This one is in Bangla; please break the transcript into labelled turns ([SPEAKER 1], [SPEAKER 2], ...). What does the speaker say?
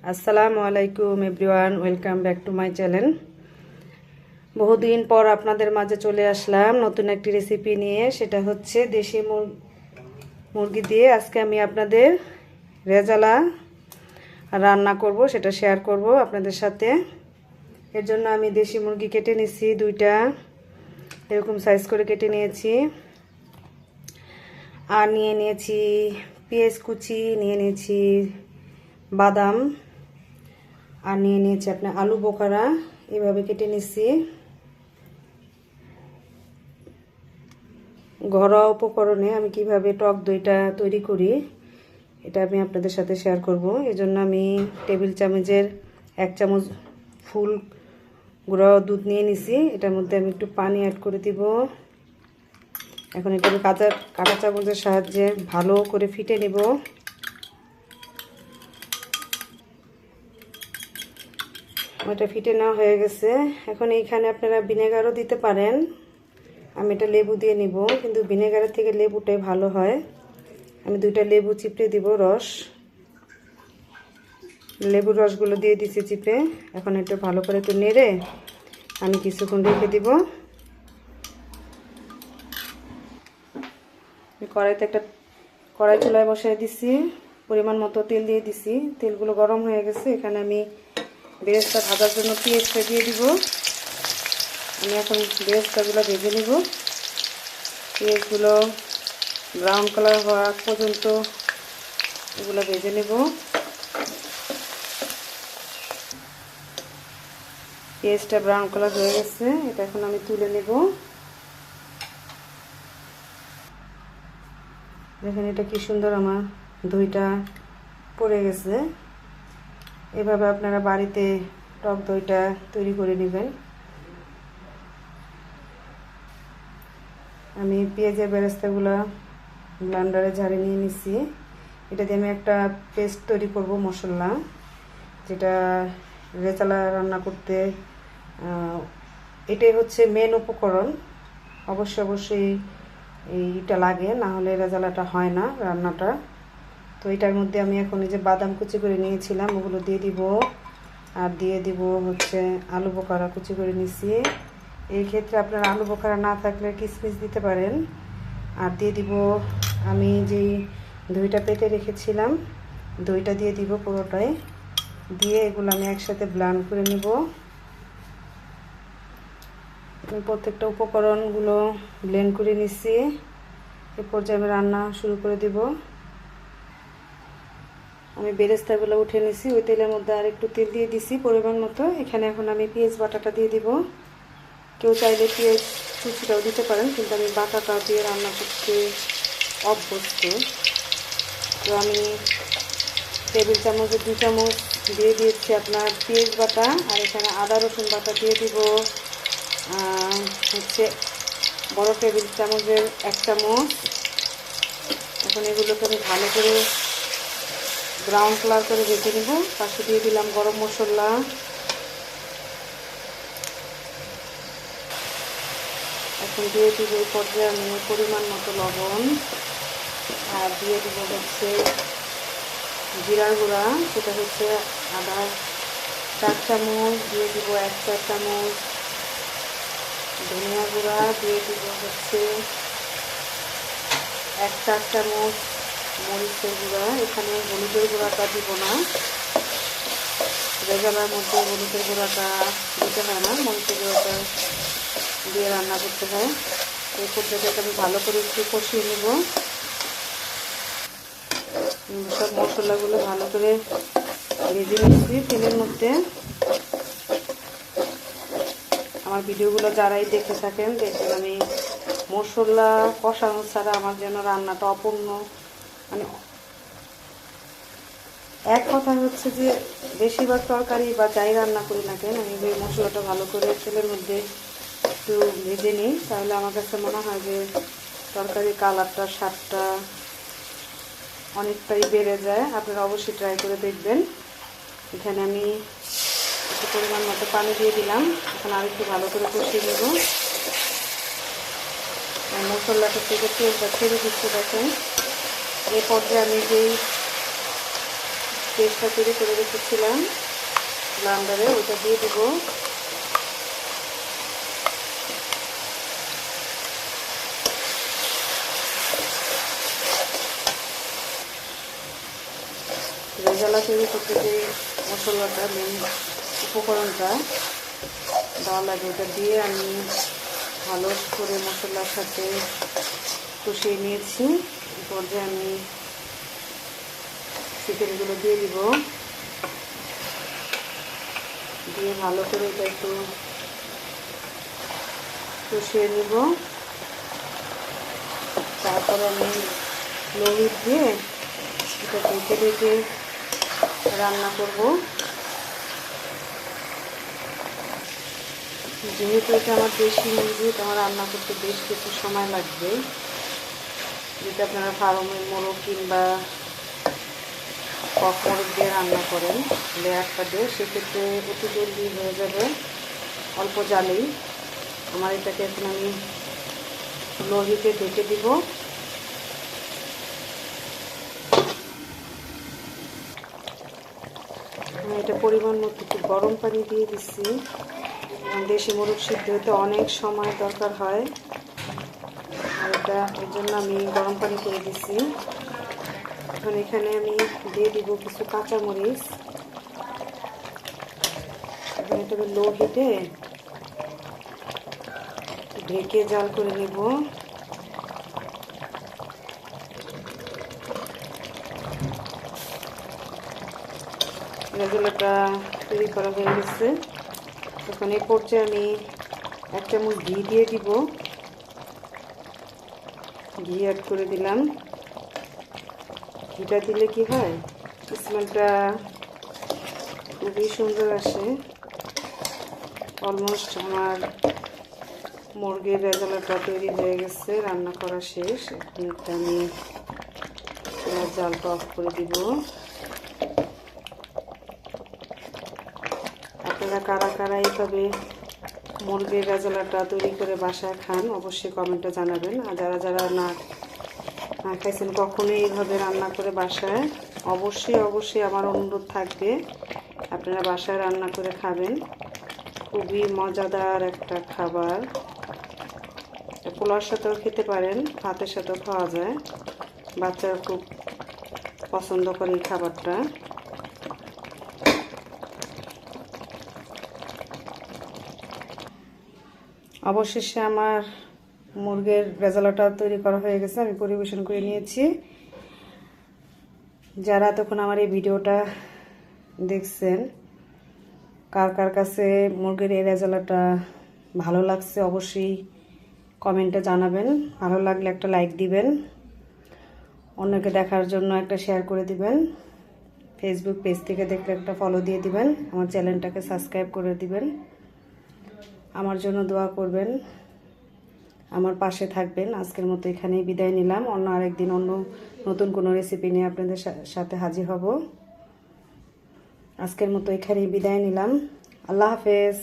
[SPEAKER 1] আসসালামু আলাইকুম everyone, welcome back to my channel. বহুদিন পর আপনাদের মাঝে চলে আসলাম নতুন একটি রেসিপি নিয়ে। সেটা হচ্ছে দেশি মুরগি দিয়ে আজকে আমি আপনাদের রেজালা রান্না করব, সেটা শেয়ার করব আপনাদের সাথে। এর জন্য আমি দেশি মুরগি কেটে নিয়েছি, দুইটা এরকম সাইজ করে কেটে নিয়েছি। আর নিয়ে নিয়েছি পেঁয়াজ কুচি, নিয়ে নিয়েছি বাদাম, আর নিয়ে নিয়েছি আপনার আলু বোখারা, এভাবে কেটে নিচ্ছি। ঘরোয়া উপকরণে আমি কিভাবে টক দইটা তৈরি করি এটা আমি আপনাদের সাথে শেয়ার করব। এজন্য আমি টেবিল চামচের 1 চামচ ফুল গুঁড়ো দুধ নিয়ে নিছি। এটার মধ্যে আমি একটু পানি অ্যাড করে দিব। এখন এটা আমি কাঁটা চামচের সাহায্যে ভালো করে ফিটে নেব। এটা ফিটে নেওয়া হয়ে গেছে। এখন এইখানে আপনারা ভিনেগারও দিতে পারেন, আমি এটা লেবু দিয়ে নিব, কিন্তু ভিনেগারের থেকে লেবুটাই ভালো হয়। আমি 2টা লেবু চিপড়ে দিব, লেবুর রসগুলো দিয়ে দিচ্ছি চিপে। এখন একটু ভালো করে একটু নেড়ে আমি কিছুক্ষণ রেখে দিব। কড়াইতে একটা কড়াই চুলায় বসাই দিছি, পরিমাণ মতো তেল দিয়ে দিছি। তেলগুলো গরম হয়ে গেছে। এখানে আমি বেরেস্তা ভাজার জন্য পেঁয়াজটা দিয়ে দিব। আমি এখন বেরেস্তাগুলো ভেজে নিব। পেঁয়াজগুলো ব্রাউন কালার হওয়া পর্যন্ত এগুলো ভেজে নেব। পেঁয়াজটা ব্রাউন কালার হয়ে গেছে, এটা এখন আমি তুলে নেব। দেখেন এটা কি সুন্দর আমার দইটা পড়ে গেছে। এভাবে আপনারা বাড়িতে টক দইটা তৈরি করে নেবেন। আমি পেঁয়াজের বেরেস্তাগুলো ব্লেন্ডারে ঝাড়ে নিয়ে নিচ্ছি। এটা দিয়ে আমি একটা পেস্ট তৈরি করব, মশলা, যেটা রেজালা রান্না করতে এটাই হচ্ছে মেন উপকরণ। অবশ্যই এইটা লাগে, না হলে রেজালাটা হয় না রান্নাটা। তো এটার মধ্যে আমি এখন এই যে বাদাম কুচি করে নিয়েছিলাম ওগুলো দিয়ে দিব। আর দিয়ে দিব হচ্ছে আলু বোখারা কুচি করে নিয়েছি। এই ক্ষেত্রে আপনারা আলু বোখারা না থাকলে কিশমিশ দিতে পারেন। আর দিয়ে দিব আমি যেই দইটা পেতে রেখেছিলাম, দইটা দিয়ে দিব পুরোটাই। দিয়ে এগুলো আমি একসাথে ব্লেন্ড করে নেব। প্রত্যেকটা উপকরণগুলো ব্লেন্ড করে নিচ্ছি। এ পর্যায়ে আমি রান্না শুরু করে দিব। আমি বেরেস্তাগুলো উঠে নিছি, ওই তেলের মধ্যে আর একটু তেল দিয়ে দিছি পরিমাণ মতো। এখানে এখন আমি পেঁয়াজ বাটাটা দিয়ে দিব। কেউ চাইলে পেঁয়াজ কুচিটাও দিতে পারেন, কিন্তু আমি বাটাটা দিয়ে রান্না করতে অভ্যস্ত। তো আমি টেবিল চামচের 2 চামচ দিয়ে দিয়েছি আপনার পেঁয়াজ বাটা। আর এখানে আদা রসুন বাটা দিয়ে দিব হচ্ছে বড় টেবিল চামচের 1 চামচ। এখন এগুলোকে আমি ভালো করে ব্রাউন কালার করে ভেজে নেব। পাশে দিয়ে দিলাম গরম মশলা, এখন দিয়ে দিব এই পর্যায়ে আমি পরিমাণ মতো লবণ, আর দিয়ে দিব হচ্ছে জিরার গুঁড়া, সেটা হচ্ছে আদা 4 চামচ, দিয়ে দিব 1 চা চামচ ধনিয়া গুঁড়া, দিয়ে দিব হচ্ছে 1 চা চামচ মরিচের গুঁড়া। এখানে হলুদের গুঁড়াটা দিব না, রেজালার মধ্যে হলুদের গুঁড়াটা দিতে হয় না, মরিচের গুঁড়াটা দিয়ে রান্না করতে হয়। এই পদ্ধতিটা আমি ভালো করে একটু কষিয়ে নেব। সব মশলাগুলো ভালো করে ভেজে নিচ্ছি তেলের মধ্যে। আমার ভিডিওগুলো যারাই দেখে থাকেন দেখবেন আমি মশলা কষানো ছাড়া আমার যেন রান্নাটা অপূর্ণ, মানে এক কথা হচ্ছে যে বেশিরভাগ তরকারি বা যাই রান্না করি না কেন আমি এই মশলাটা ভালো করে তেলের মধ্যে একটু ভেজে নিই, তাহলে আমার কাছে মনে হয় যে তরকারির কালারটা, স্বাদটা অনেকটাই বেড়ে যায়। আপনারা অবশ্যই ট্রাই করে দেখবেন। এখানে আমি একটু পরিমাণ মতো পানি দিয়ে দিলাম। এখন আর একটু ভালো করে কষিয়ে নেব। মশলাটা থেকে তেলটা ছেড়ে দিচ্ছে দেখেন। এই পর্যায়ে আমি যেই পেস্টটা তৈরি করে রেখেছিলাম ব্লেন্ডারে, ওটা দিয়ে দিব। রেজালা তৈরি করতে যে মশলাটা, মেন উপকরণটা দেওয়া লাগে, ওটা দিয়ে আমি ভালো করে মশলার সাথে কষিয়ে নিয়েছি। এই পর্যায়ে আমি চিকেনগুলো দিয়ে দিব, দিয়ে ভালো করে এটা একটু কষিয়ে নিব। তারপরে আমি লো হিট দিয়ে এটা ঢেকে ঢেকে রান্না করব। যেহেতু এটা আমার দেশি মুরগি, এটা আমার রান্না করতে বেশ কিছু সময় লাগবে। যেটা আপনারা ফার্মের মোরগ কিংবা কক মোরগ দিয়ে রান্না করেন লেয়ারটা দিয়ে, সেক্ষেত্রে অতি জলদি হয়ে যাবে অল্প জালেই। আমার এটাকে এখন আমি লো হিটে ঢেকে দিব। আমি এটা পরিমাণ মতো একটু গরম পানি দিয়ে দিচ্ছি। দেশি মোরগ সিদ্ধ হতে অনেক সময় দরকার হয়, আর এটা এর জন্য আমি গরম পানি করে দিচ্ছি। এখন এখানে আমি দিয়ে দিব কিছু কাঁচামরিচ। এখন এটা লো হিটে ঢেকে জাল করে নেব। রেজালাটা তৈরি করা হয়ে গেছে। এখন এই পর্যায়ে আমি 1 চামচ ঘি দিয়ে দিব। ঘি অ্যাড করে দিলাম। ঘিটা দিলে কি হয়, স্মেলটা খুবই সুন্দর আসে। অলমোস্ট আমার মুরগির রেজালাটা তৈরি হয়ে গেছে, রান্না করা শেষ। এখন এটা আমি চুলার জালটা অফ করে দিব। আপনারা কারা কারা এইভাবে মুরগির রেজালাটা তৈরি করে বাসায় খান অবশ্যই কমেন্টে জানাবেন। আর যারা যারা না খাইছেন কখনো এইভাবে রান্না করে বাসায়, অবশ্যই আমার অনুরোধ থাকবে আপনারা বাসায় রান্না করে খাবেন। খুবই মজাদার একটা খাবার। পোলাওর সাথেও খেতে পারেন, ভাতের সাথেও খাওয়া যায়। বাচ্চারা খুব পছন্দ করে এই খাবারটা। অবশেষে আমার মুরগির রেজালাটা তৈরি করা হয়ে গেছে, আমি পরিবেশন করে নিয়েছি। যারা তখন আমার এই ভিডিওটা দেখছেন, কার কার কাছে মুরগির এই রেজালাটা ভালো লাগছে অবশ্যই কমেন্টে জানাবেন। ভালো লাগলে একটা লাইক দিবেন, অন্যকে দেখার জন্য একটা শেয়ার করে দিবেন। ফেসবুক পেজ থেকে দেখলে একটা ফলো দিয়ে দিবেন, আমার চ্যানেলটাকে সাবস্ক্রাইব করে দিবেন। আমার জন্য দোয়া করবেন, আমার পাশে থাকবেন। আজকের মতো এখানেই বিদায় নিলাম। অন্য আরেকদিন অন্য নতুন কোনো রেসিপি নিয়ে আপনাদের সাথে হাজির হব। আজকের মতো এখানেই বিদায় নিলাম। আল্লাহ হাফেজ।